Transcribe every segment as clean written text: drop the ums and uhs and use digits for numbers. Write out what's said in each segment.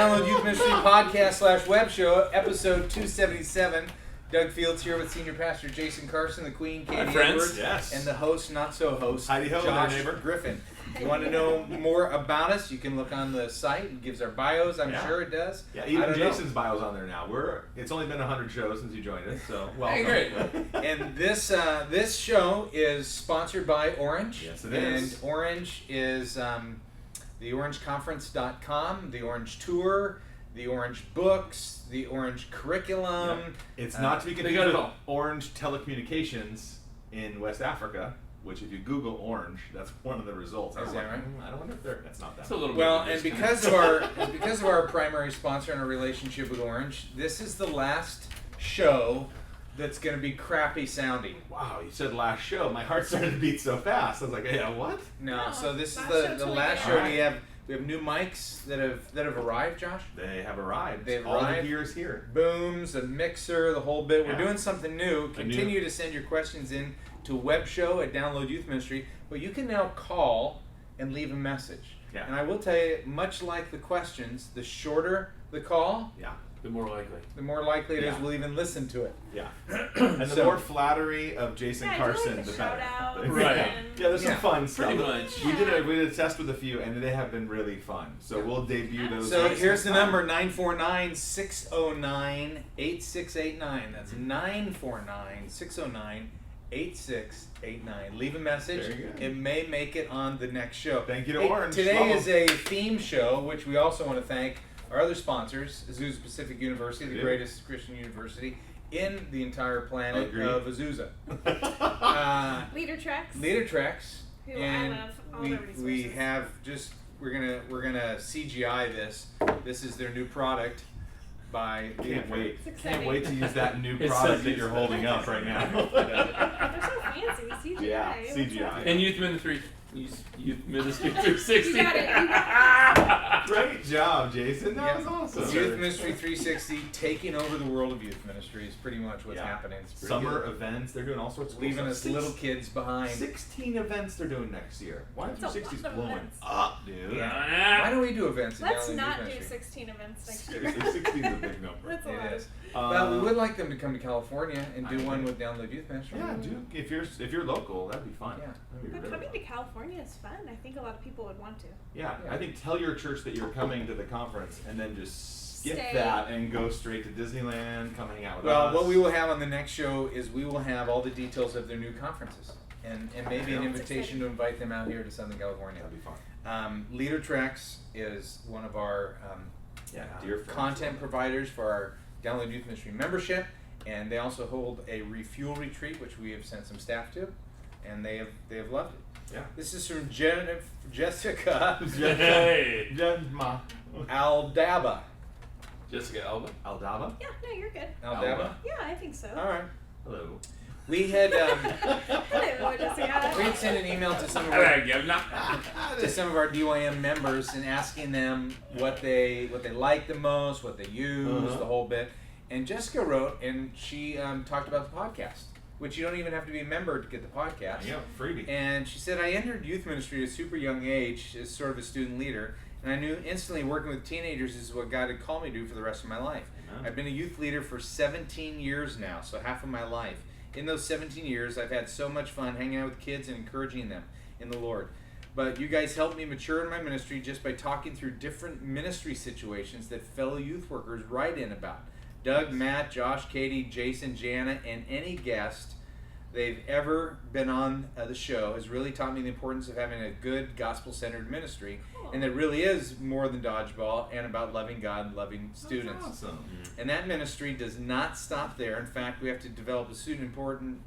Download Youth Ministry Podcast / Web Show, episode 277. Doug Fields here with Senior Pastor Jason Carson, the Queen, Katie Edwards, and the host, not so host, Josh Griffin. If you want to know more about us, you can look on the site. It gives our bios. I'm sure it does. Yeah, even Jason's bio's on there now. It's only been 100 shows since you joined us, so welcome. Hey, great. And this show is sponsored by Orange. Yes, it is. And Orange is theorangeconference.com, the Orange Tour, the Orange Books, the Orange Curriculum. Yep. It's not to be confused with Orange Telecommunications in West Africa, which if you Google Orange, that's one of the results. Is that right? I don't wonder if that's not that. That's a little well, bit and because of our primary sponsor and our relationship with Orange, this is the last show that's going to be crappy sounding. Wow, you said last show. My heart started to beat so fast. I was like, yeah, what? No, so this is the last show. Right. We have new mics that have arrived, Josh. They have arrived. They've All arrived. the gear is here. Booms, a mixer, the whole bit. We're doing something new. Continue to send your questions in to webshow at Download Youth Ministry, but you can now call and leave a message. Yeah. And I will tell you, much like the questions, the shorter the call, the more likely it is we'll even listen to it. Yeah. And the more flattery of Jason Carson, the better. Right. Yeah, there's some fun stuff. Pretty much. We did a test with a few, and they have been really fun. So we'll debut those. So here's the number, 949-609-8689. That's 949-609-8689. Leave a message. It may make it on the next show. Thank you to Orange. Today is a theme show, which we also want to thank our other sponsors, Azusa Pacific University, the greatest Christian university in the entire planet of Azusa. Leader Treks. Who And I love all their resources. we have we're gonna CGI this. This is their new product by Can't wait. exciting. Can't wait to use that new product that you're holding up right now. They're so fancy. CGI. Yeah, CGI. And Youth Ministry 360. You got it. Great job, Jason. That was awesome. Youth Ministry 360 taking over the world of youth ministry is pretty much what's happening. It's Summer events, they're doing all sorts of leaving stuff. us little kids behind. 16 events they're doing next year. Why That's a 360's lot of blowing events. up, dude? Why don't we do events? Let's at not Youth do Ministry? 16 events next year. Seriously, 16 is a big number. That's a lot. It is. Well, we would like them to come to California and do one with Download Youth Ministry. Yeah, dude. If you're local, that'd be fun. Yeah. But really coming to California is fun. I think a lot of people would want to. Yeah, I think tell your church that you're coming to the conference and then just skip Stay. that and go straight to Disneyland, come hang out with us. Well, what we will have on the next show is we will have all the details of their new conferences and maybe an invitation to invite them out here to Southern California. That'd be fun. Leader Treks is one of our dear friends. content providers for our Download Youth Ministry membership, and they also hold a refuel retreat, which we have sent some staff to, and they have loved it. Yeah. This is from Jessica Hey. Jenma. Aldaba. Jessica Alba. Aldaba. Yeah, no, you're good. Aldaba? Yeah, I think so. All right. Hello. We had Hello, Jessica. we had sent an email to some of our DYM members and asking them what they like the most, what they use, the whole bit. And Jessica wrote, and she talked about the podcast, which you don't even have to be a member to get the podcast. Yeah, freebie. And she said, I entered youth ministry at a super young age as sort of a student leader, and I knew instantly working with teenagers is what God had called me to do for the rest of my life. Amen. I've been a youth leader for 17 years now, so half of my life. In those 17 years, I've had so much fun hanging out with kids and encouraging them in the Lord. But you guys helped me mature in my ministry just by talking through different ministry situations that fellow youth workers write in about. Doug, Matt, Josh, Katie, Jason, Jana, and any guest they've ever been on the show has really taught me the importance of having a good gospel-centered ministry, and that really is more than dodgeball and about loving God, loving students. That's awesome. And that ministry does not stop there. In fact, we have to develop a super important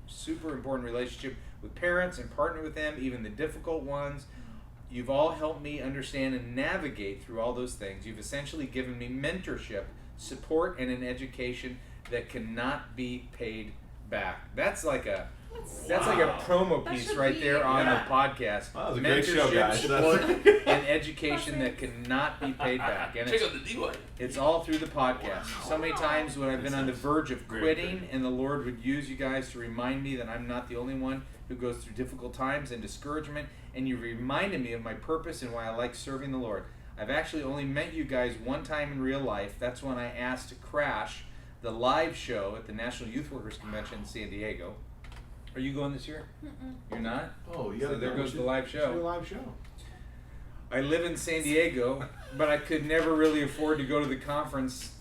relationship with parents and partner with them, even the difficult ones. You've all helped me understand and navigate through all those things. You've essentially given me mentorship, support, and an education that cannot be paid back. That's like a promo piece right there on the podcast. Wow, that was a great show, guys. Support, and education that cannot be paid back. And Check out the D1. it's all through the podcast. So many times when I've been on the verge of quitting, and the Lord would use you guys to remind me that I'm not the only one who goes through difficult times and discouragement, and you reminded me of my purpose and why I like serving the Lord. I've actually only met you guys one time in real life. That's when I asked to crash the live show at the National Youth Workers Convention in San Diego. Are you going this year? Mm-mm. You're not? Oh, you So gotta there go. goes the live Do a show. live show. I live in San Diego, but I could never really afford to go to the conference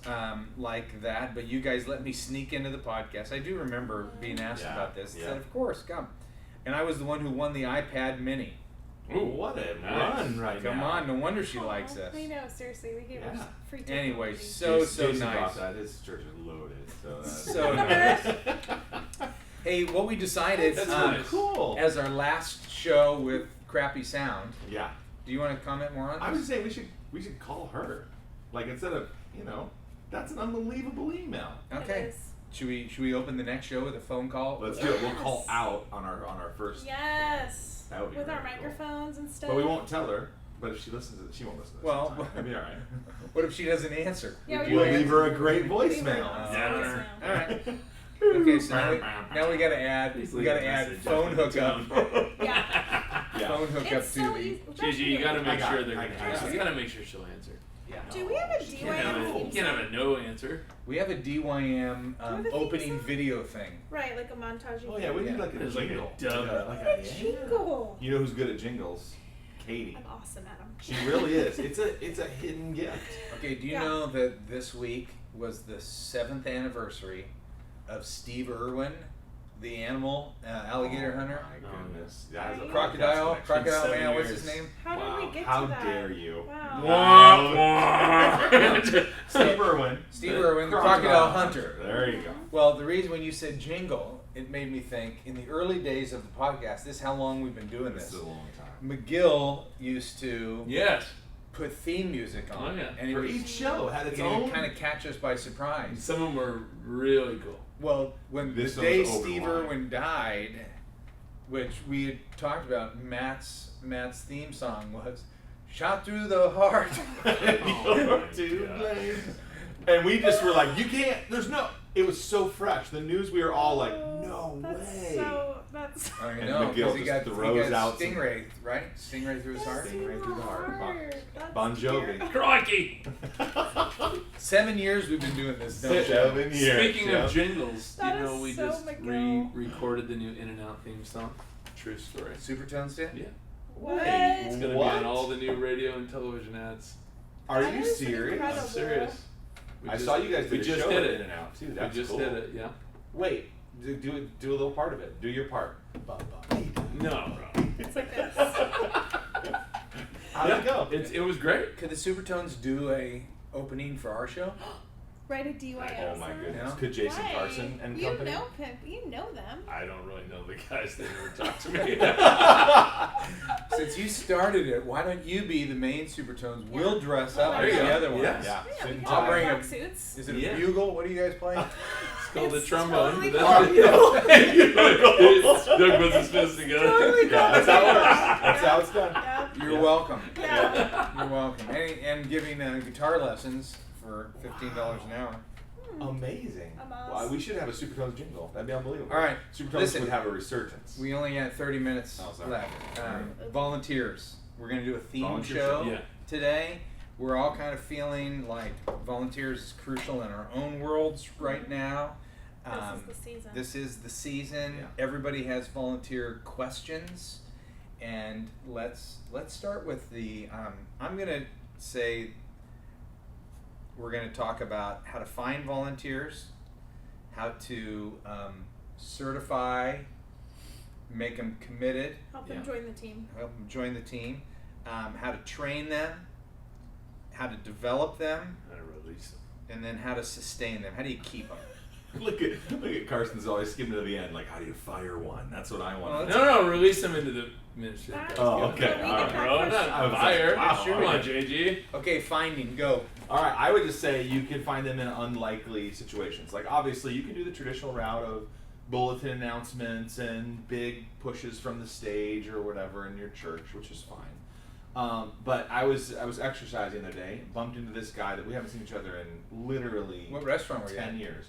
like that. But you guys let me sneak into the podcast. I do remember being asked Yeah, about this. I yeah. said, of course, come. And I was the one who won the iPad Mini. Ooh, what a nice. run right Come now. on, no wonder she Aw, likes us. I know, seriously, we gave her Yeah. free technology. Anyway, so Jason nice. bought that. His church is loaded. So, that's So nice. Hey, what we decided That's nice. cool. as our last show with crappy sound. Yeah. Do you want to comment more on I this? would say we should call her. Like instead of, that's an unbelievable email. Okay. It is. Should we open the next show with a phone call? Let's do it. We'll Yes. call out on our first. Yes. That would be With our really cool. microphones and stuff. But we won't tell her. But if she listens to it, she won't listen to this. Well, sometime. That'd be all right. What if she doesn't answer? Yeah, Would we you We'll will. leave her a great Leave her voicemail. a Yeah. All right. Okay, so now we gotta add Please we leave gotta a add message phone after the hookup. tone. Yeah. Yeah. Phone hookup It's to so the. easy. Gigi, you gotta make I sure got they're it. gonna I got answer. it. You gotta make sure she'll answer. Yeah. Do we have a You can't have DYM a, theme you can't have song? a no answer. We have a DYM have a theme opening song? video thing. Right, like a montage. Oh yeah, we need like a It's like a jingle. dub. Like A jingle. You know who's good at jingles? Katie. I'm awesome at them. She really is. It's a hidden gift. Okay, do you Yeah. know that this week was the 7th anniversary of Steve Irwin, the animal alligator hunter? Oh my goodness. That is a Right. Crocodile, podcast Crocodile connection. Man, what's 7 his years. name? How Wow. did we get How to that? dare you. Wow. Steve Irwin. Steve Irwin, the Crocodile Hunter. There you go. Well, the reason when you said jingle, it made me think, in the early days of the podcast, this is how long we've been doing This this. is a long time. McGill used to Yes. put theme music on, Oh, yeah. and it For would each show had its own. kind of catch us by surprise. Some of them were really cool. Well, when This the one day was Steve Obi-Wan. Irwin died, which we had talked about, Matt's theme song was "Shot Through the Heart." You're my to God. blame. And we just were like, you can't. There's no. It was so fresh. The news. We were all like, no that's way. That's I And know, McGill because he just got throws out some- Stingray, right? Stingray through his heart. Stingray through the heart. That's Bon Jovi. terrible. Crikey! 7 years we've been doing this. Don't you? 7 years. Speaking yeah. of jingles, That you know is we so just McGill. recorded the new In and Out theme song. True story. Supertones did? Yeah. What? It's gonna What? be on all the new radio and television ads. Are That you is serious? incredible. I'm serious. We I just- saw you guys We did a just show did at it. In and Out too. That's we just cool. did it. Yeah. Wait, do a little part of it. Do your part. No, bro. It's like this. How'd it go? It was great. Could the Supertones do a opening for our show? Write a DYM Oh my song. goodness. Yeah. Could Jason Why? Carson and you company? know him. You know them. I don't really know the guys. They never talked to me. Since you started it, why don't you be the main Supertones? We'll dress up There as you the go. other ones. Yeah. Yeah. Yeah, Suit we and can I'll tie. bring wear a- suits. Is it Yeah. a bugle? What do you guys play? It's called the It's trombone. totally That's called good. Doug puts his fist together. Totally Yeah, that's how it works. Yeah. That's how it's done. Yeah. You're Yeah. welcome. Yeah. You're welcome. And giving guitar lessons for $15 an hour. Amazing. I'm Wow, awesome. we should have a Supertones jingle. That'd be unbelievable. All right, Supertones listen. would have a resurgence. We only had 30 minutes Oh, sorry. left. Volunteers. We're going to do a theme Volunteer show show. Yeah. today. We're all kind of feeling like volunteers is crucial in our own worlds right now. This is the season. This is the season. Yeah. Everybody has volunteer questions, and let's start with the. I'm gonna say we're gonna talk about how to find volunteers, how to certify, make them committed, Help them Yeah. join the team. help them join the team, how to train them, how to develop them, I release them. and then how to sustain them. How do you keep them? Look at Carson's always skimming to the end. Like, how do you fire one? That's what I want. Well, No, release them into the ministry. That's Oh, okay. good. We All get right. that Bro, question. not I was like, fire. wow, Come on, okay. JG. Okay, finding, go. All right, I would just say you can find them in unlikely situations. Like, obviously, you can do the traditional route of bulletin announcements and big pushes from the stage or whatever in your church, which is fine. But I was exercising the other day, bumped into this guy that we haven't seen each other in literally What restaurant were you 10 at? years.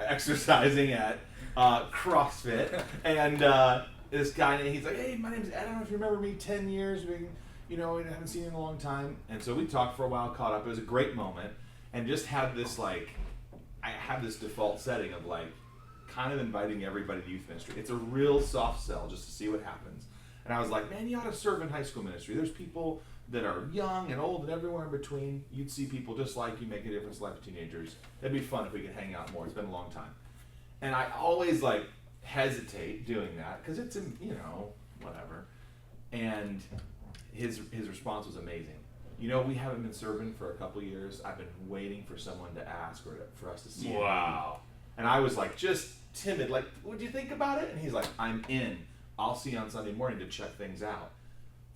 Exercising at CrossFit, and this guy, and he's like, "Hey, my name's Ed. I don't know if you remember me. 10 years. I haven't seen you in a long time. And so we talked for a while, caught up. It was a great moment, and just had this I have this default setting of kind of inviting everybody to youth ministry. It's a real soft sell just to see what happens. And I was like, man, you ought to serve in high school ministry. There's people that are young and old and everywhere in between. You'd see people just like you make a difference in the life of teenagers. That'd be fun if we could hang out more. It's been a long time. And I always hesitate doing that because it's whatever. And his response was amazing. We haven't been serving for a couple years. I've been waiting for someone to ask or for us to see. Wow. And I was just timid, would you think about it? And he's like, I'm in. I'll see you on Sunday morning to check things out.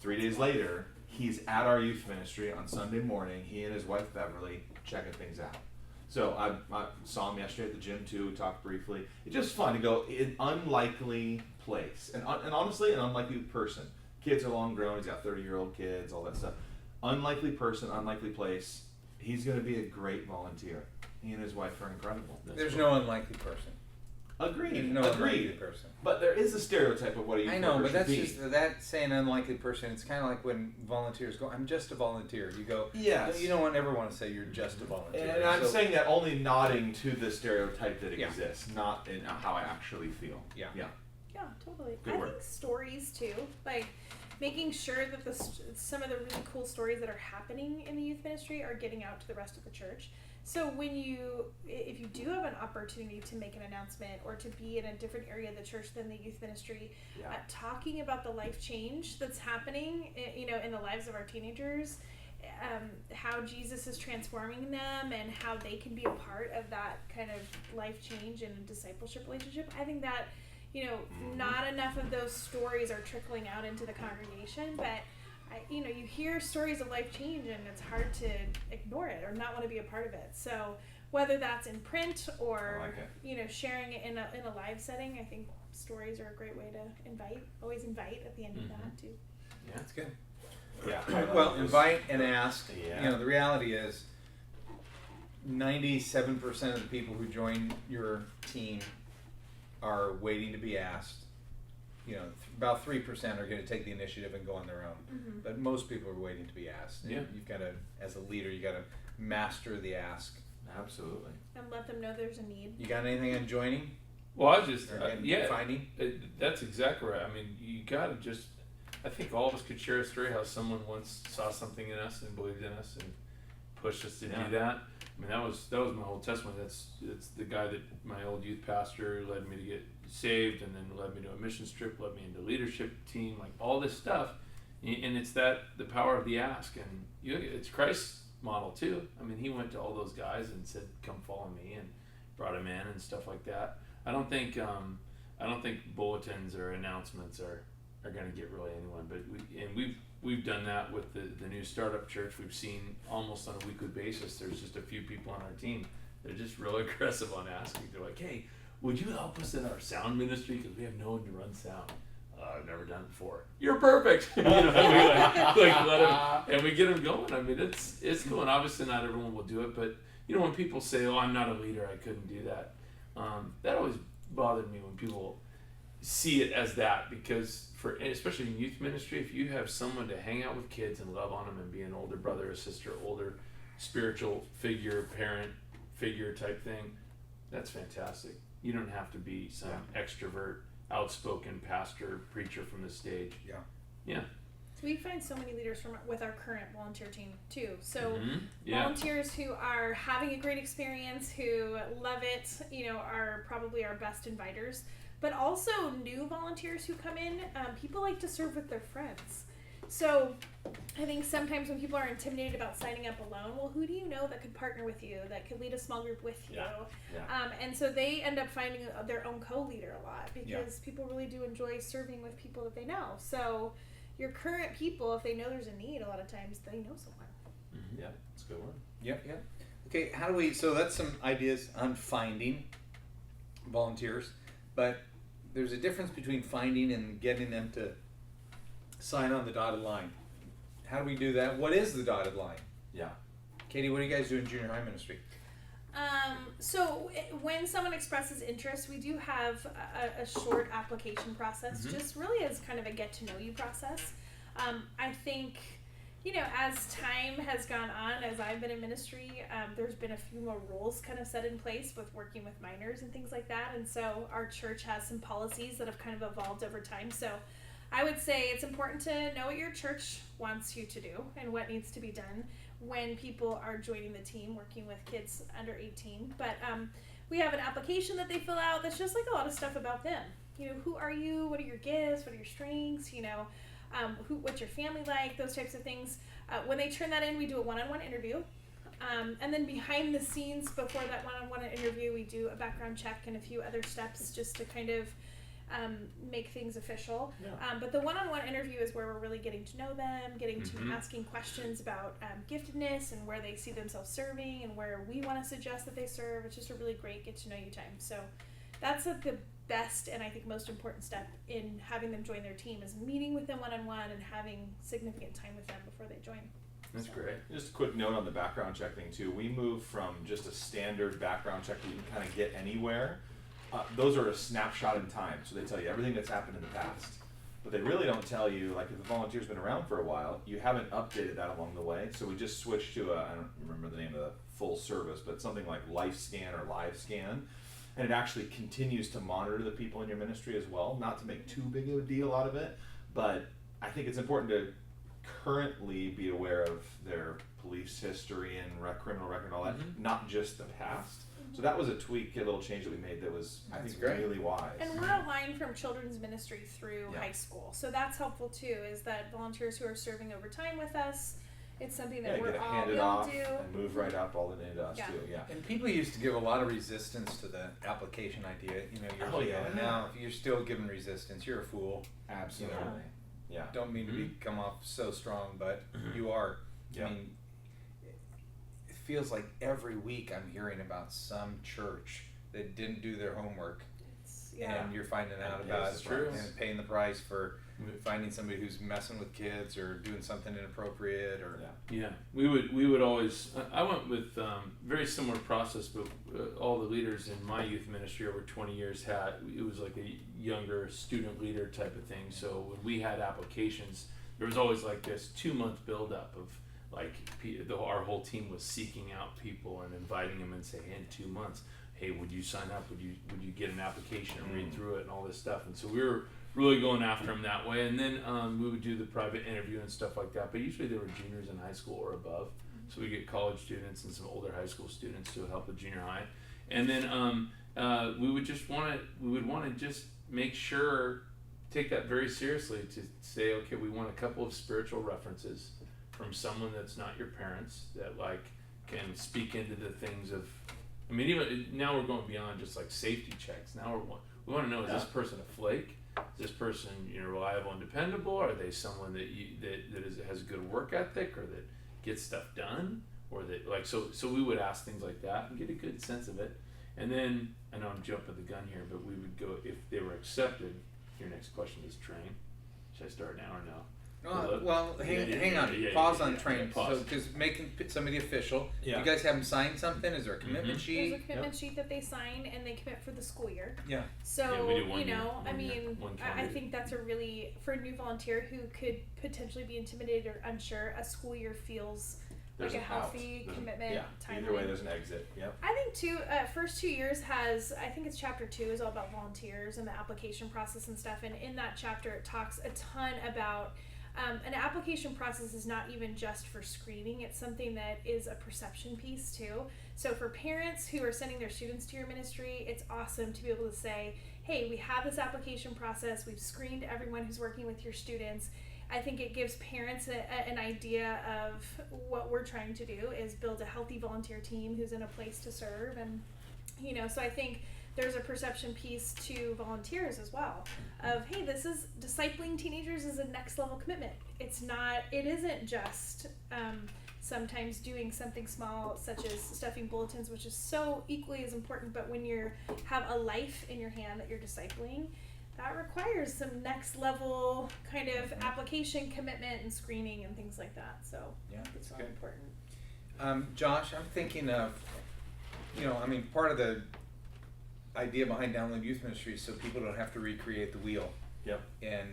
3 days later, he's at our youth ministry on Sunday morning. He and his wife Beverly checking things out. So I saw him yesterday at the gym too. We talked briefly. It's just fun to go in an unlikely place, and honestly, an unlikely person. Kids are long grown. He's got 30-year-old kids, all that stuff. Unlikely person, unlikely place. He's going to be a great volunteer. He and his wife are incredible. There's no unlikely person. Agreed. No unlikely person. But there is a stereotype of what a youth I know, worker but that's should be. just that saying unlikely person. It's kind of like when volunteers go, "I'm just a volunteer." You go, Yes. You don't ever want to say you're just a volunteer. And I'm saying that only nodding to the stereotype that Yeah. exists, not in how I actually feel. Yeah. Yeah. Yeah, totally. Good I work. think stories too, making sure that some of the really cool stories that are happening in the youth ministry are getting out to the rest of the church. So if you do have an opportunity to make an announcement or to be in a different area of the church than the youth ministry, talking about the life change that's happening, in the lives of our teenagers, how Jesus is transforming them and how they can be a part of that kind of life change and discipleship relationship. I think that, not enough of those stories are trickling out into the congregation, but you hear stories of life change and it's hard to ignore it or not want to be a part of it. So whether that's in print or sharing it in a live setting, I think stories are a great way to always invite at the end of that too. Yeah, that's good. Yeah. Well, invite and ask. Yeah. The reality is 97% of the people who join your team are waiting to be asked. About 3% are going to take the initiative and go on their own. Mm-hmm. But most people are waiting to be asked. Yeah. You've got to, as a leader, you got to master the ask. Absolutely. And let them know there's a need. You got anything on joining? Well, I just Or finding? That's exactly right. I mean, you got to just. I think all of us could share a story how someone once saw something in us and believed in us and pushed us to do that. I mean, that was my whole testimony. It's the guy that my old youth pastor led me to get saved, and then led me to a mission trip, led me into leadership team, all this stuff. And it's the power of the ask, and it's Christ's model too. I mean, he went to all those guys and said, "Come follow me," and brought them in and stuff like that. I don't think bulletins or announcements are going to get really anyone, but we've done that with the new startup church. We've seen almost on a weekly basis. There's just a few people on our team that are just real aggressive on asking. They're like, "Hey, would you help us in our sound ministry? Because we have no one to run sound. I've never done it before. You're perfect." And we let them, and we get them going. I mean, it's going. Obviously, not everyone will do it, but when people say, "Oh, I'm not a leader, I couldn't do that," that always bothered me when people see it as that, because especially in youth ministry, if you have someone to hang out with kids and love on them and be an older brother or sister, older spiritual figure, parent figure type thing, that's fantastic. You don't have to be some extrovert, outspoken pastor, preacher from the stage. Yeah. So we find so many leaders with our current volunteer team too. So Yeah. volunteers who are having a great experience, who love it, are probably our best inviters. But also new volunteers who come in, people like to serve with their friends. So I think sometimes when people are intimidated about signing up alone, well, who do you know that could partner with you, that could lead a small group with you? And so they end up finding their own co-leader a lot, because people really do enjoy serving with people that they know. So your current people, if they know there's a need, a lot of times they know someone. Mm-hmm. Yeah, that's a good one. Yep. Okay, so that's some ideas on finding volunteers. But there's a difference between finding and getting them to sign on the dotted line. How do we do that? What is the dotted line? Yeah. Katie, what do you guys do in junior high ministry? So when someone expresses interest, we do have a short application process, just really as kind of a get to know you process. I think as time has gone on, as I've been in ministry, there's been a few more rules kind of set in place with working with minors and things like that. And so our church has some policies that have kind of evolved over time. So I would say it's important to know what your church wants you to do and what needs to be done when people are joining the team working with kids under 18. But we have an application that they fill out that's just like a lot of stuff about them. Who are you? What are your gifts? What are your strengths? What's your family like? Those types of things. When they turn that in, we do a one-on-one interview. And then behind the scenes, before that one-on-one interview, we do a background check and a few other steps just to kind of make things official. Yeah. But the one-on-one interview is where we're really getting to know them, getting to asking questions about giftedness and where they see themselves serving and where we want to suggest that they serve. It's just a really great get-to-know-you time. So that's the best and I think most important step in having them join their team is meeting with them one-on-one and having significant time with them before they join. That's great. Just a quick note on the background check thing too. We moved from just a standard background check that you can kind of get anywhere. Those are a snapshot in time, so they tell you everything that's happened in the past. But they really don't tell you, like if the volunteer's been around for a while, you haven't updated that along the way. So we just switched to I don't remember the name of the full service, but something like Life Scan or Live Scan. And it actually continues to monitor the people in your ministry as well, not to make too big of a deal out of it, but I think it's important to currently be aware of their police history and criminal record and all that, not just the past. So that was a tweak, a little change that we made that was, I think, really wise. And we're aligned from children's ministry through high school, so that's helpful too, is that volunteers who are serving over time with us, it's something that we're all able to do. And move right up all the way to us too, And people used to give a lot of resistance to the application idea, and now if you're still giving resistance, you're a fool. Absolutely. Yeah. Don't mean to come off so strong, but you are. Yeah. I mean, it feels like every week I'm hearing about some church that didn't do their homework, and you're finding out about it and paying the price for finding somebody who's messing with kids or doing something inappropriate or we would always I went with very similar process, but all the leaders in my youth ministry over 20 years had it was like a younger student leader type of thing. So when we had applications, there was always like this 2-month buildup of like our whole team was seeking out people and inviting them and say, hey, in 2 months, hey, would you sign up? Would you get an application and read through it and all this stuff? And so we were really going after them that way. And then we would do the private interview and stuff like that. But usually they were juniors in high school or above. So we get college students and some older high school students to help with junior high. And then we would want to just make sure, take that very seriously to say, okay, we want a couple of spiritual references from someone that's not your parents that like can speak into the things of, I mean, even now we're going beyond just like safety checks. Now we want to know, is this person a flake? Is this person reliable and dependable? Are they someone that has a good work ethic or that gets stuff done? Or that like so we would ask things like that and get a good sense of it. And then I know I'm jumping the gun here, but we would go, if they were accepted, your next question is train. Should I start now or no? Hang on. Pause on train. So, because making somebody official, you guys have them sign something? Is there a commitment sheet? There's a commitment sheet that they sign, and they commit for the school year. Yeah. So, we do 1 year. I think that's a really, for a new volunteer who could potentially be intimidated or unsure, a school year feels like a healthy commitment timeline. Either way, there's an exit. Yep. I think too, first 2 years I think it's chapter 2 is all about volunteers and the application process and stuff. And in that chapter, it talks a ton about an application process is not even just for screening. It's something that is a perception piece too. So for parents who are sending their students to your ministry, it's awesome to be able to say, hey, we have this application process. We've screened everyone who's working with your students. I think it gives parents an idea of what we're trying to do is build a healthy volunteer team who's in a place to serve. And, so I think there's a perception piece to volunteers as well of, hey, this is discipling teenagers is a next level commitment. It isn't just sometimes doing something small such as stuffing bulletins, which is so equally as important, but when you have a life in your hand that you're discipling, that requires some next level kind of application commitment and screening and things like that. So it's really important. Josh, I'm thinking of, part of the idea behind Download Youth Ministry is so people don't have to recreate the wheel. Yep. And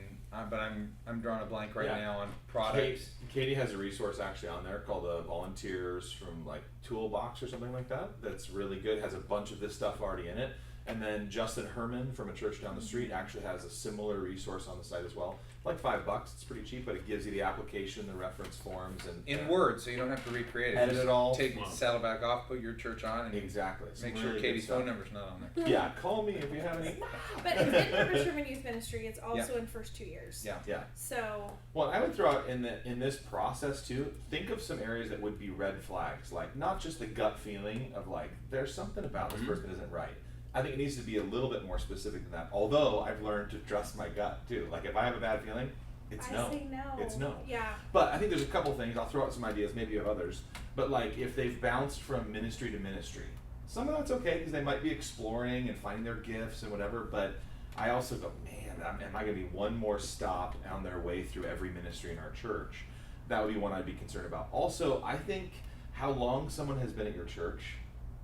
but I'm drawing a blank right now on products. Katie has a resource actually on there called Volunteers from like Toolbox or something like that. That's really good. Has a bunch of this stuff already in it. And then Justin Herman from a church down the street actually has a similar resource on the site as well. Like $5, it's pretty cheap, but it gives you the application, the reference forms, and In Word, so you don't have to recreate it. Edit Just it all. Take Saddleback off, put your church on, and exactly. make Some sure really Katie's good stuff. phone number's not on there. Yeah, call me if you have any. But it's in Purpose Driven Youth Ministry. It's also in first 2 years. Yeah. Yeah. So. Well, I would throw out in this process too. Think of some areas that would be red flags, like not just the gut feeling of like there's something about this person that isn't right. I think it needs to be a little bit more specific than that. Although I've learned to trust my gut too. Like if I have a bad feeling, it's no. I say no. It's no. Yeah. But I think there's a couple things. I'll throw out some ideas. Maybe you have others. But like if they've bounced from ministry to ministry, some of that's okay because they might be exploring and finding their gifts and whatever. But I also go, man, am I going to be one more stop on their way through every ministry in our church? That would be one I'd be concerned about. Also, I think how long someone has been at your church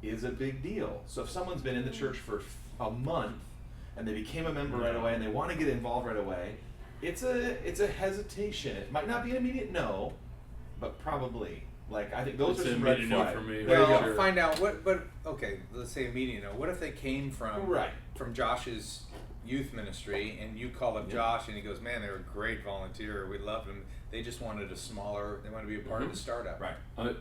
is a big deal. So if someone's been in the church for a month and they became a member right away and they want to get involved right away, it's a hesitation. It might not be an immediate no, but probably. Like I think those It's are an some red immediate no flags. for me. Well, Sure. find out what. But okay, let's say immediate. No. What if they came from Josh's youth ministry and you call up Josh and he goes, man, they were a great volunteer. We loved them. They just wanted they wanted to be a part of the startup. Right.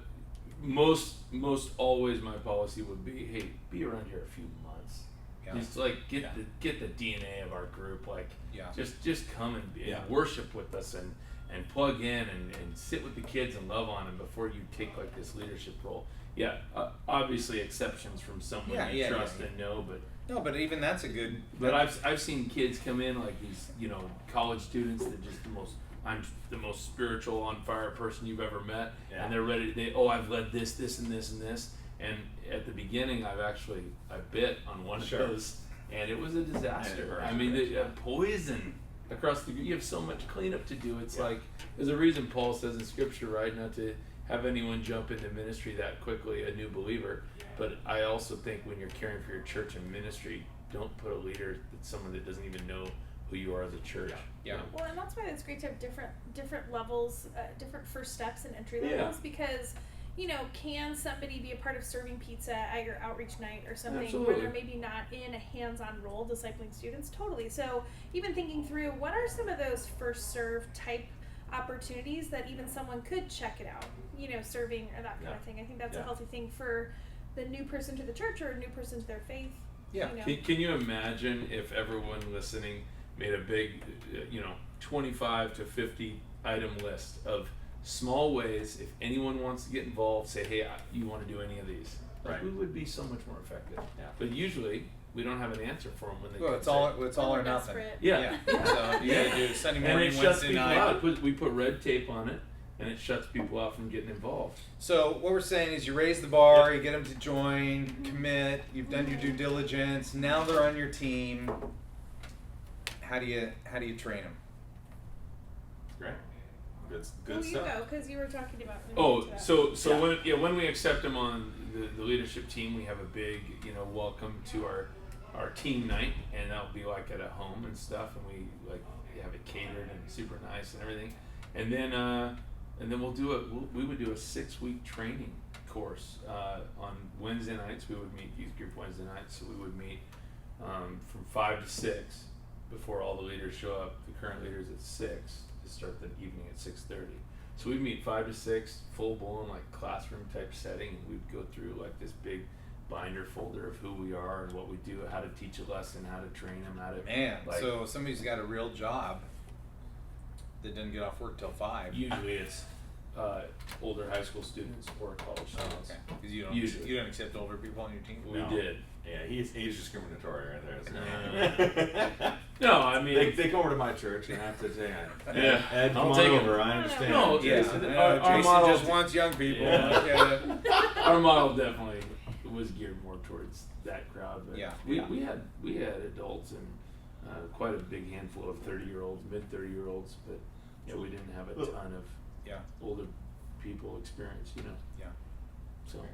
Most always my policy would be, hey, be around here a few months. Yeah. Just like get the DNA of our group. Like just come and worship with us and plug in and sit with the kids and love on them before you take like this leadership role. Yeah, obviously exceptions from someone you trust and know, but no, but even that's a good. But I've seen kids come in like these college students that just I'm the most spiritual on fire person you've ever met, and they're ready. I've led this and this and this, and at the beginning I bit on one of those, and it was a disaster. I mean, poison across the. You have so much cleanup to do. It's like there's a reason Paul says in Scripture, right, not to have anyone jump into ministry that quickly, a new believer. But I also think when you're caring for your church and ministry, don't put a leader that's someone that doesn't even know who you are as a church. Yeah. Well, and that's why it's great to have different levels, different first steps and entry levels, because can somebody be a part of serving pizza at your outreach night or something where they're maybe not in a hands-on role discipling students? Totally. So even thinking through what are some of those first serve type opportunities that even someone could check it out, serving or that kind of thing. I think that's a healthy thing for the new person to the church or a new person to their faith. Yeah. Can you imagine if everyone listening made a big, 25 to 50 item list of small ways, if anyone wants to get involved, say, hey, you want to do any of these? Like, we would be so much more effective. Yeah. But usually, we don't have an answer for them when they it's all or nothing. Yeah. So you gotta do Sunday morning, Wednesday night. We put red tape on it, and it shuts people out from getting involved. So what we're saying is you raise the bar, you get them to join, commit, you've done your due diligence, now they're on your team. How do you train them? Great. Good Well, stuff. you go, because you were talking about. When we accept them on the leadership team, we have a big welcome to our team night, and that'll be like at a home and stuff, and we have it catered and super nice and everything, and then we would do a 6-week training course on Wednesday nights. We would meet youth group Wednesday nights, so we would meet from 5 to 6 before all the leaders show up. The current leaders at 6 to start the evening at 6:30. So we'd meet 5 to 6, full blown classroom type setting, and we'd go through this big binder folder of who we are and what we do, how to teach a lesson, how to train them, how to so somebody's got a real job that doesn't get off work till 5. Usually it's older high school students or college students. Okay. Because you don't accept older people on your team. We did. Yeah, he's age discriminatory right there. No, I mean they come over to my church and I have to say, Ed, come on over. I understand. No, Jason model just wants young people. Our model definitely was geared more towards that crowd. But we had adults and quite a big handful of 30-year-olds, mid-30-year-olds, but we didn't have a ton of older people experience, Yeah. So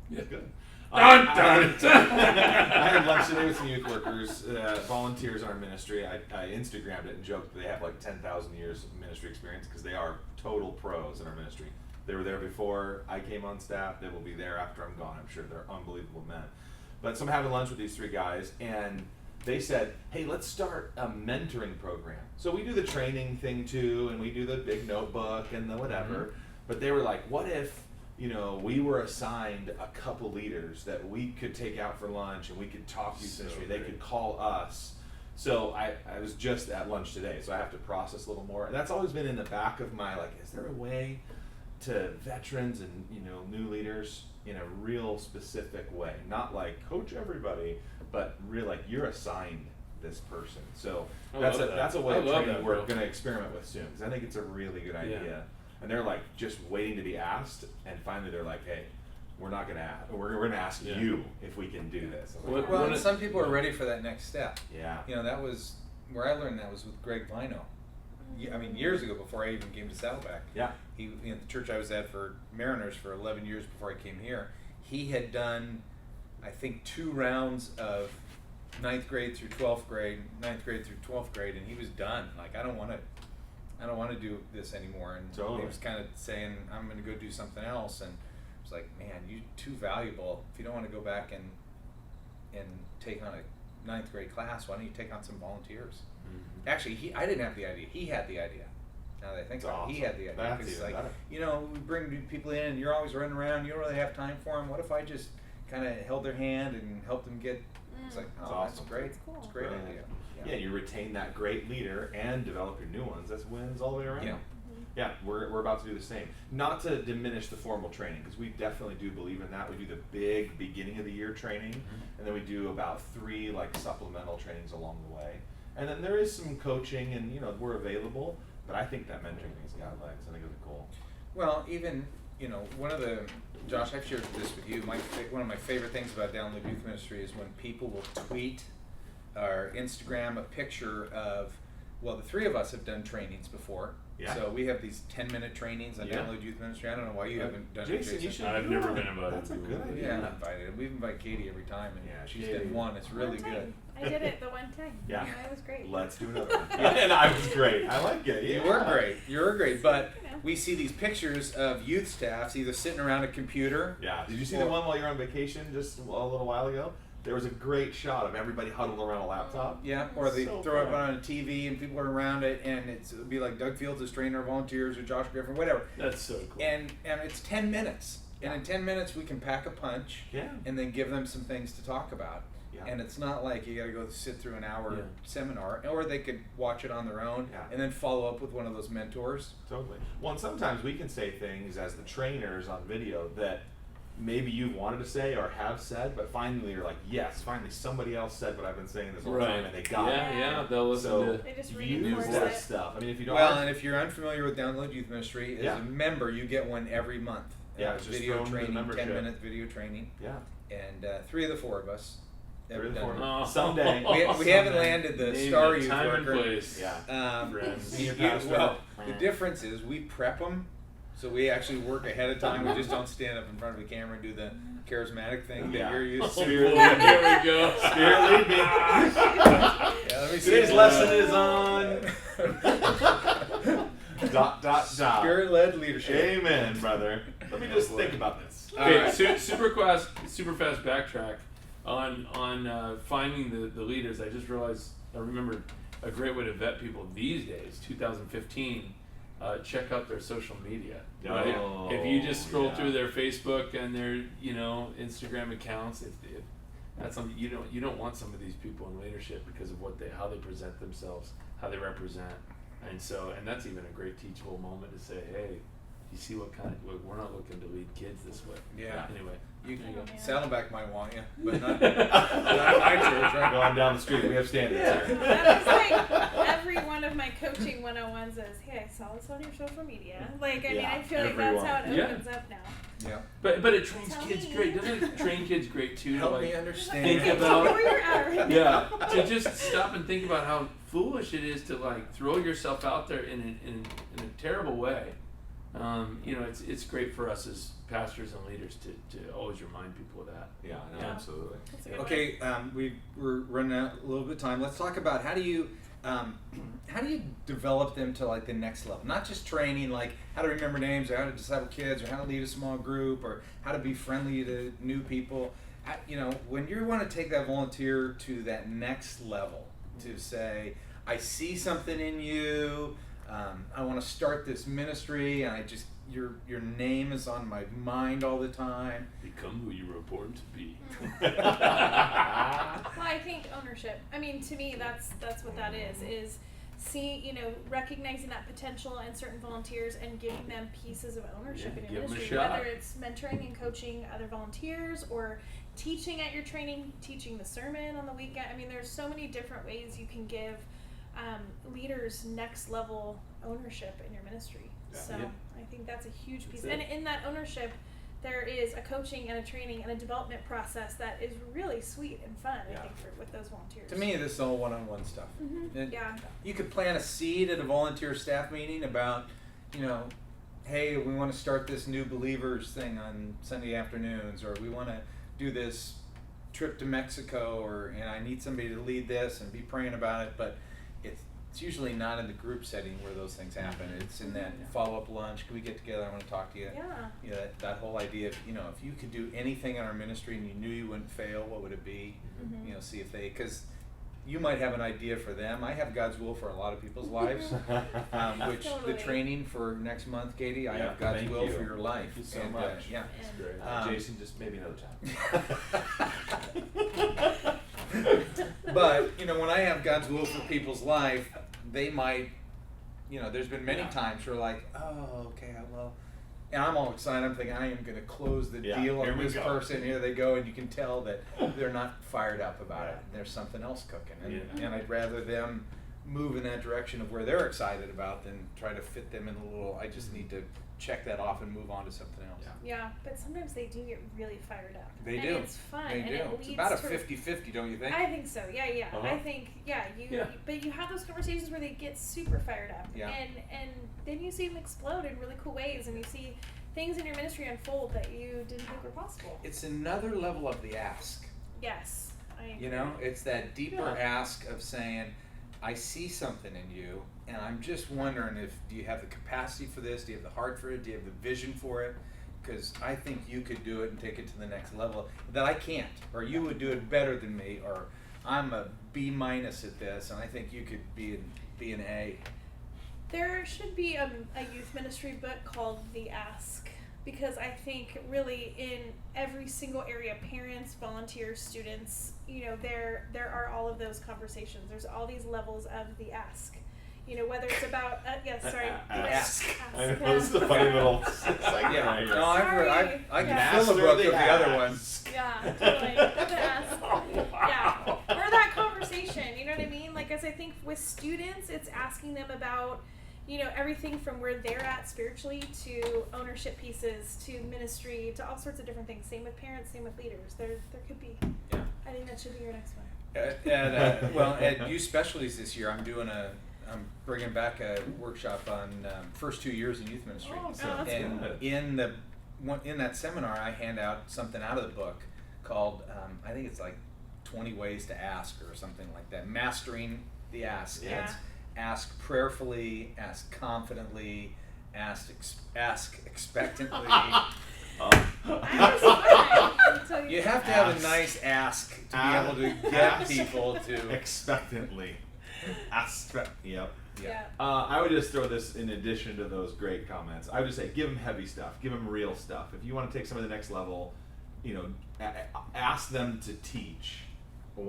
yeah, good. Dun, dun, dun. I had lunch today with some youth workers, volunteers in our ministry. I Instagrammed it and joked that they have like 10,000 years of ministry experience because they are total pros in our ministry. They were there before I came on staff. They will be there after I'm gone. I'm sure they're unbelievable men. But so I'm having lunch with these 3 guys, and they said, hey, let's start a mentoring program. So we do the training thing too, and we do the big notebook and the whatever. Mm-hmm. But they were like, what if, we were assigned a couple leaders that we could take out for lunch and we could talk youth So ministry. They great. could call us. So I was just at lunch today, so I have to process a little more. And that's always been in the back of my, is there a way to veterans and, new leaders in a real specific way? Not like coach everybody, but real you're assigned this person. So I that's love a that. that's a way I of love training that, we're bro. going to experiment with soon, because I think it's a really good idea. Yeah. And they're just waiting to be asked, and finally they're like, hey, we're not going to ask. We're going to ask Yeah. you if we can do this. I'm like, What- Well, what and is- some people are ready for that next step. yeah. That was where I learned that was with Greg Vino. Years ago, before I even came to Saddleback. Yeah. He, in the church I was at for Mariners for 11 years before I came here, he had done, I think, 2 rounds of 9th grade through 12th grade, 9th grade through 12th grade, and he was done. I don't want to do this anymore. And Totally. he was kind of saying, I'm going to go do something else. And I was like, man, you're too valuable. If you don't want to go back and take on a 9th grade class, why don't you take on some volunteers? Mhm. Actually, I didn't have the idea. He had the idea. Now that I think That's about it, he awesome. had the idea. That's 'Cause even better. we bring new people in, and you're always running around. You don't really have time for them. What if I just kind of held their hand and helped them get? It's like, That's oh, that's awesome. great. That's cool. It's a great Brilliant. idea. Yeah, you retain that great leader and develop your new ones. That's wins all the way around. Yeah. Yeah, we're about to do the same. Not to diminish the formal training, because we definitely do believe in that. We do the big beginning of the year training, and then we do about 3 supplemental trainings along the way. And then there is some coaching, and we're available. But I think that mentoring thing's got legs. I think it'll be cool. Well, even one of the Josh, I've shared this with you. One of my favorite things about Download Youth Ministry is when people will tweet or Instagram a picture of. Well, the 3 of us have done trainings before. Yeah. So we have these 10-minute trainings on Yeah. Download Youth Ministry. I don't know why you haven't done it, Jason, you Jason. should. I've do never one. been invited That's a to good one. idea. Yeah, I'm invited. We invite Katie every time, and Yeah, she's Katie. done one. It's really One time. good. I did it the one time. Yeah. It was great. Let's do another one. And I was great. I like it. Yeah. You were great. You were great. But You know. we see these pictures of youth staffs either sitting around a computer. Yeah. Did you see the one while you were on vacation just a little while ago? There was a great shot of everybody huddled around a laptop. Yeah, or they So throw it fun. on a TV and people are around it, and it'll be like Doug Fields is training our volunteers or Josh Griffin, whatever. That's so cool. And it's 10 minutes. And in Yeah. 10 minutes we can pack a punch Yeah. and then give them some things to talk about. Yeah. And it's not like you got to go sit through an hour Yeah. seminar, or they could watch it on their own Yeah. and then follow up with one of those mentors. Totally. Well, and sometimes we can say things as the trainers on video that maybe you wanted to say or have said, but finally you're like, yes, finally somebody else said what I've been saying this whole time, and they got yeah, it. yeah, they'll listen So to. They just use reinforce that it. stuff. I mean, if you don't. Well, and if you're unfamiliar with Download Youth Ministry, as Yeah. a member, you get one every month. Yeah, it's just video thrown in the training, membership. 10-minute video training, yeah. and 3 of the 4 of us have 3 of the done 4. it. Oh. Someday. We haven't landed the Name star it, youth time worker. and place. Yeah. Friends. Senior Yeah, pastor. well, the difference is we prep them, so we actually work ahead of time. We just don't stand up in front of the camera and do the charismatic thing that Yeah. you're used to. Spirit Here lead me. we go. Spirit lead me. Yeah, let me see. Today's lesson is on. dot, dot, dot. Spirit-led leadership. Amen, brother. Let me just think about this. All Okay, right. super fast backtrack on finding the leaders. I just realized, I remembered a great way to vet people these days, 2015. Check out their social media. Right? Oh, If you just scroll yeah. through their Facebook and their Instagram accounts, if that's something you don't want some of these people in leadership because of how they present themselves, how they represent, and that's even a great teachable moment to say, hey, you see we're not looking to lead kids this way. Yeah. Anyway, You can Oh, man. Saddleback might want you, but not my church, right? Going down the street, we have standards here. That was like every one of my coaching 101s is, hey, I saw this on your social media. Like, I mean, Yeah, I feel like that's how it everyone. opens up now. Yeah. but it trains Tell kids me. great. Doesn't it train kids great too? Help to me like, understand. think I about- know where you're at right yeah, now. to just stop and think about how foolish it is to like throw yourself out there in a terrible way, it's great for us as pastors and leaders to always remind people of that. Yeah, no, Yeah. absolutely. That's a good Okay, we're running out a little bit of time. Let's talk about how do you develop them to like the next level? Not just training, like how to remember names or how to disciple kids or how to lead a small group or how to be friendly to new people. When you want to take that volunteer to that next level, to say, I see something in you. I want to start this ministry, and your name is on my mind all the time. Become who you were born to be. Well, I think ownership. I mean, to me, that's what that is recognizing that potential in certain volunteers and giving them pieces of ownership Yeah, in your give 'em a ministry, shot. whether it's mentoring and coaching other volunteers or teaching at your training, teaching the sermon on the weekend. I mean, there's so many different ways you can give leaders next level ownership in your ministry. Yeah. So Yeah. I think that's a huge piece. That's And it. in that ownership, there is a coaching and a training and a development process that is really sweet and fun, I Yeah. think, with those volunteers. To me, this is all one-on-one stuff. Mhm. And Yeah. you could plant a seed at a volunteer staff meeting about, hey, we want to start this new believers thing on Sunday afternoons, or we want to do this trip to Mexico, and I need somebody to lead this and be praying about it. But it's usually not in the group setting where those things happen. It's in that follow-up lunch. Can we get together? I want to talk to you. Yeah. That whole idea of, if you could do anything in our ministry and you knew you wouldn't fail, what would it be? Mhm. See if because you might have an idea for them. I have God's will for a lot of people's lives, which Totally. the training for next month, Katie, I Yeah, have God's thank will you. for your life. Thank you so And, much. yeah. That's great. Jason, just maybe another time. But, when I have God's will for people's life, they might, there's been many Yeah. times where like, oh, okay, well, and I'm all excited. I'm thinking I am going to close the Yeah, deal here on we this go. person. Here they go, and you can tell that they're not fired up about it. There's something else cooking, and I'd rather them move in that direction of where they're excited about than try to fit them in a little. I just need to check that off and move on to something else. Yeah, but sometimes they do get really fired up. They and do. It's fun. They and do. It It's leads about a to 50-50, don't you think? I think so. Yeah. Uh-huh. I think but you have those conversations where they get super fired up, Yeah. and then you see them explode in really cool ways, and you see things in your ministry unfold that you didn't think were possible. It's another level of the ask. Yes, I agree. It's that deeper Yeah. ask of saying, I see something in you, and I'm just wondering do you have the capacity for this? Do you have the heart for it? Do you have the vision for it? Because I think you could do it and take it to the next level that I can't, or you would do it better than me, or I'm a B- at this, and I think you could be an A. There should be a youth ministry book called The Ask, because I think really in every single area, parents, volunteers, students, there are all of those conversations. There's all these levels of the ask. Whether it's about Ask. I know, this is a funny little segment Yeah, right here. no, I can Yeah. fill Master a book the of the other ask. ones. Yeah, totally. The ask. Oh, Yeah, wow. or that conversation. You know what I mean? Like, as I think with students, it's asking them about everything from where they're at spiritually to ownership pieces to ministry to all sorts of different things. Same with parents, same with leaders. There could be. Yeah. I think that should be your next one. At Youth Specialties this year, I'm bringing back a workshop on first 2 years in youth ministry. Oh, that's And good. in that seminar, I hand out something out of the book called I think it's like 20 Ways to Ask or something like that. Mastering the Ask. Yeah. It's ask prayerfully, ask confidently, ask expectantly. You have to have a nice ask to be able to get Ask. people to. Expectantly. Yep. Yeah. I would just throw this in addition to those great comments. I would just say, give them heavy stuff. Give them real stuff. If you want to take some of the next level, ask them to teach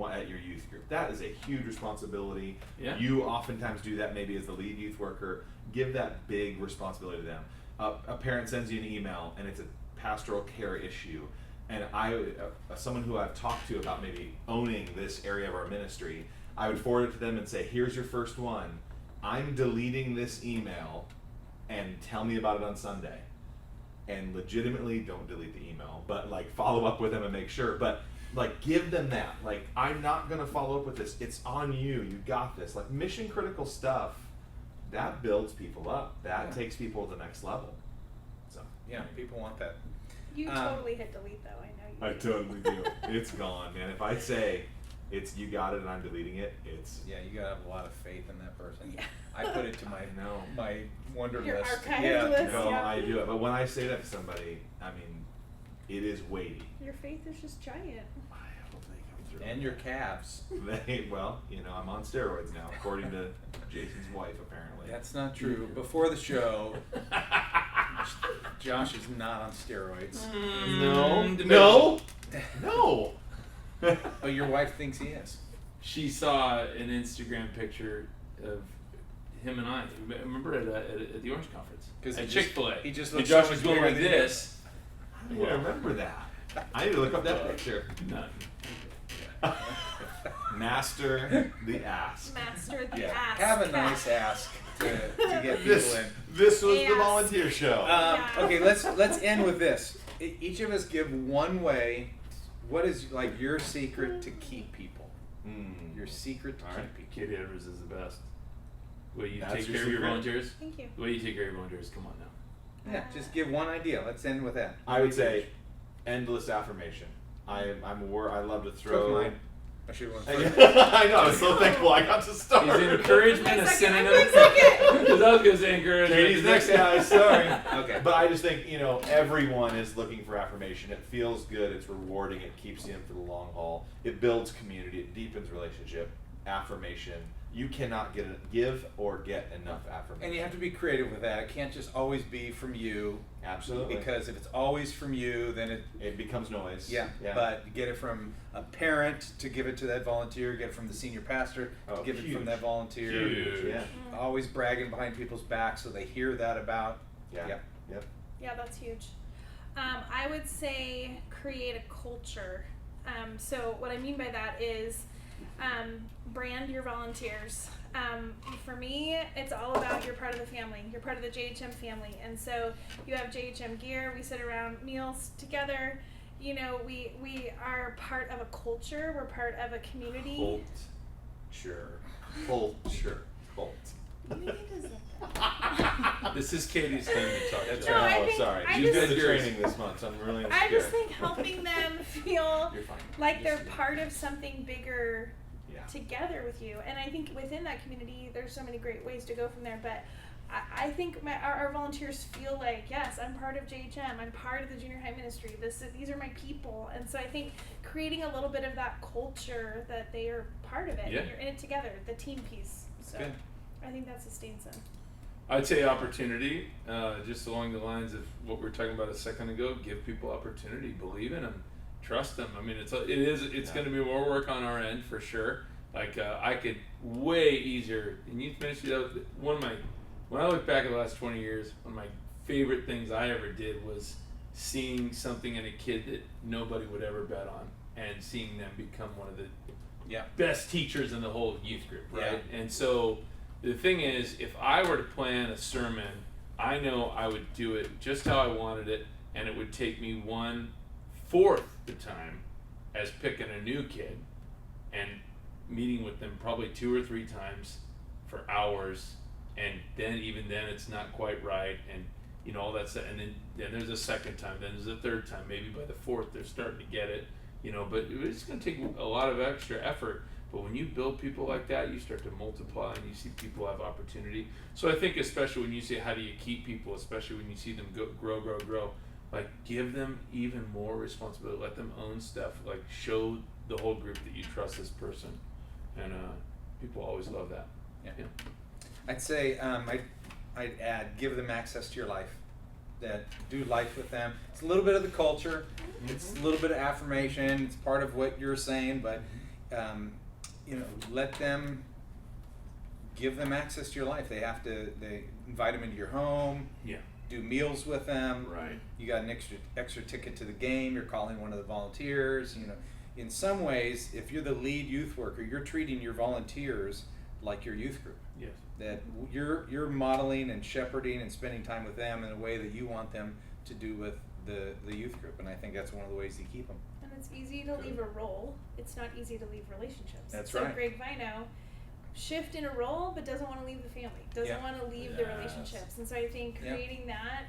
at your youth group. That is a huge responsibility. Yeah. You oftentimes do that maybe as the lead youth worker. Give that big responsibility to them. A parent sends you an email and it's a pastoral care issue, and someone who I've talked to about maybe owning this area of our ministry, I would forward it to them and say, here's your first one. I'm deleting this email and tell me about it on Sunday. And legitimately, don't delete the email, but follow up with them and make sure. But give them that. I'm not going to follow up with this. It's on you. You got this. Mission critical stuff, that builds people up. That takes people to the next level. Yeah, people want that. You totally hit delete though. I know you. I totally do. It's gone, man. If I say it's you got it and I'm deleting it, it's Yeah, you gotta have a lot of faith in that person. Yeah. I put it to my no. my wonder Your list. archive yeah. list. No, Yeah. I do it. But when I say that to somebody, I mean, it is weighty. Your faith is just giant. I hope they come through. And your calves. Well, I'm on steroids now, according to Jason's wife, apparently. That's not true. Before the show, Josh is not on steroids. No. But your wife thinks he is. She saw an Instagram picture of him and I. Remember at the Orange Conference? 'Cause at he just- Chick-fil-A. he just and looks Josh so was much going bigger like than you. this. I don't remember that. I need to look up that picture. No. Master the ass. Master the Yeah. ass. Have a cat. nice ask to get people This in. this was the Yes. volunteer show. Yeah. Okay, let's end with this. Each of us give one way. What is like your secret to keep people? Your secret to All keep right. people. Katie Edwards is the best. The way you That's take your care of your secret? volunteers. Thank you. The way you take care of your volunteers. Come on now. Yeah, just give one idea. Let's end with that. I would say endless affirmation. I love to Took throw. mine. I should have I know. I'm so thankful I got to start. Is encouragement a Wait a second, synonym? wait a second. Because I was going to say encouragement. Katie's next, guys. Sorry. Okay. But I just think everyone is looking for affirmation. It feels good. It's rewarding. It keeps you in for the long haul. It builds community. It deepens relationship. Affirmation. You cannot give or get enough affirmation. And you have to be creative with that. It can't just always be from you. Absolutely. Because if it's always from you, then it becomes noise. yeah. But you get it from a parent to give it to that volunteer, get it from the senior pastor Oh, to give it huge. from that volunteer. Huge. Yeah. Always bragging behind people's backs so they hear that about. Yeah. Yeah. Yep. Yeah, that's huge. I would say create a culture. So what I mean by that is brand your volunteers. For me, it's all about you're part of the family. You're part of the JHM family. And so you have JHM gear. We sit around meals together. We are part of a culture. We're part of a community. Culture. This is Katie's time to talk. That's No, right. I think- Sorry. I She's just- doing the training this month, so I'm really I just scared. think helping them feel You're fine. like they're Just- part of something bigger Yeah. together with you. And I think within that community, there's so many great ways to go from there. But I think our volunteers feel like, yes, I'm part of JHM. I'm part of the junior high ministry. These are my people. And so I think creating a little bit of that culture that they are part of it. Yeah. And you're in it together, the team piece. So Good. I think that sustains them. I'd say opportunity, just along the lines of what we were talking about a second ago. Give people opportunity, believe in them, trust them. I mean, it's Yeah. going to be more work on our end for sure. Like I could way easier in youth ministry. That was when I look back at the last 20 years, one of my favorite things I ever did was seeing something in a kid that nobody would ever bet on, and seeing them become one of the best teachers in the whole youth group, right? Yeah. And so the thing is, if I were to plan a sermon, I know I would do it just how I wanted it, and it would take me 1/4 the time as picking a new kid and meeting with them probably 2 or 3 times for hours, and then even then it's not quite right, and all that stuff, and then there's a second time, then there's a third time, maybe by the 4th they're starting to get it, but it's going to take a lot of extra effort. But when you build people like that, you start to multiply, and you see people have opportunity. So I think especially when you say how do you keep people, especially when you see them grow, like give them even more responsibility, let them own stuff, like show the whole group that you trust this person, and people always love that. Yeah. I'd say I'd add give them access to your life. That do life with them. It's a little bit of the culture. It's a little bit of affirmation. It's part of what you're saying, but let them give them access to your life. They invite them into your home. Yeah. Do meals with them. Right. You got an extra ticket to the game. You're calling one of the volunteers. In some ways, if you're the lead youth worker, you're treating your volunteers like your youth group. Yes. That you're modeling and shepherding and spending time with them in a way that you want them to do with the youth group, and I think that's one of the ways you keep them. And it's easy to leave a role. It's not easy to leave relationships. That's so right. Greg Vino, shift in a role, but doesn't want to leave the family, doesn't Yeah. want to leave the Yes. relationships. And so I think Yeah. creating that,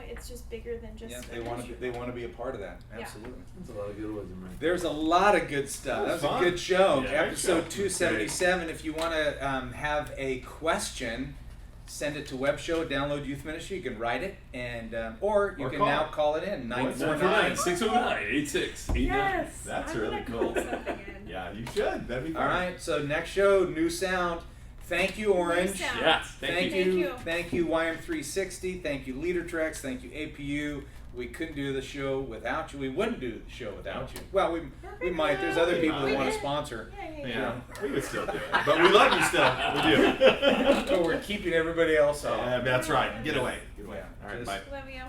it's just bigger than just. Yeah, a they want to. ministry They want to be a part of that. Yeah. Absolutely. That's a lot of good wisdom, right? There's a lot of good stuff. That was fun. a good show. Yeah, great Episode show. 277. If you want to have a question, send it to Webshow, download Youth Ministry. You can write it, and or you Or can call. now call it in 949. 609-8689. Yes. That's I'm really gonna cool. call something in. Yeah, you should. That'd be fun. All right. So next show, new sound. Thank you, Orange. sound. Yeah, Thank you. you. Thank you. Thank you, YM360. Thank you, Leader Treks. Thank you, APU. We couldn't do the show without you. We wouldn't do the show without you. Well, we might. There's other people that We want to did. sponsor. Yeah. Yeah, we would still do it. But we love you still. We do. So we're keeping everybody else off. That's right. Get away. Get away. Yeah, All right, just- bye. Love you.